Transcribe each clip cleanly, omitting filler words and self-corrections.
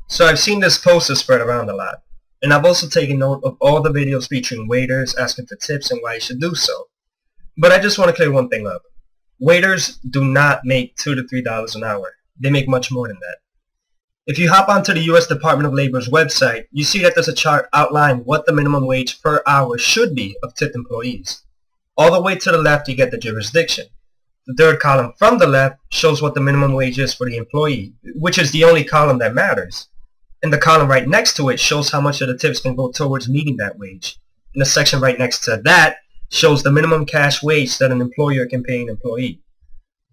So I've seen this poster spread around a lot, and I've also taken note of all the videos featuring waiters asking for tips and why you should do so. But I just want to clear one thing up. Waiters do not make $2 to $3 an hour. They make much more than that. If you hop onto the U.S. Department of Labor's website, you see that there's a chart outlining what the minimum wage per hour should be of tipped employees. All the way to the left you get the jurisdiction. The third column from the left shows what the minimum wage is for the employee, which is the only column that matters. And the column right next to it shows how much of the tips can go towards meeting that wage. And the section right next to that shows the minimum cash wage that an employer can pay an employee.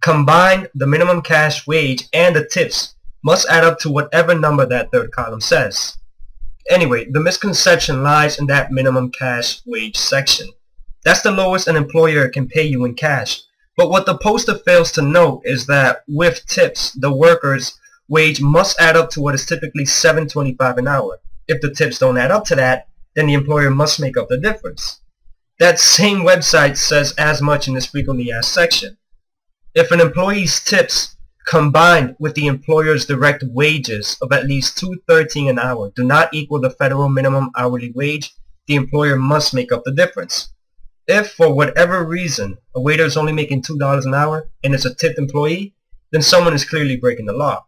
Combined, the minimum cash wage and the tips must add up to whatever number that third column says. Anyway, the misconception lies in that minimum cash wage section. That's the lowest an employer can pay you in cash. But what the poster fails to note is that with tips, the worker's wage must add up to what is typically $7.25 an hour. If the tips don't add up to that, then the employer must make up the difference. That same website says as much in this frequently asked section. If an employee's tips combined with the employer's direct wages of at least $2.13 an hour do not equal the federal minimum hourly wage, the employer must make up the difference. If, for whatever reason, a waiter is only making $2 an hour and is a tipped employee, then someone is clearly breaking the law.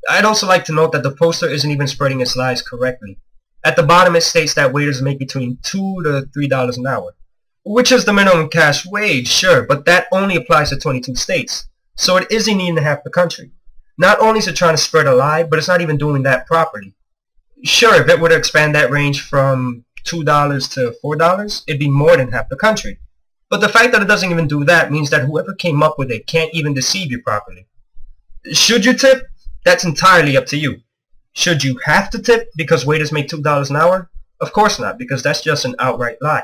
I'd also like to note that the poster isn't even spreading its lies correctly. At the bottom it states that waiters make between $2 to $3 an hour, which is the minimum cash wage, sure, but that only applies to 22 states. So it isn't even half the country. Not only is it trying to spread a lie, but it's not even doing that properly. Sure, if it were to expand that range from $2 to $4, it'd be more than half the country. But the fact that it doesn't even do that means that whoever came up with it can't even deceive you properly. Should you tip? That's entirely up to you. Should you have to tip because waiters make $2 an hour? Of course not, because that's just an outright lie.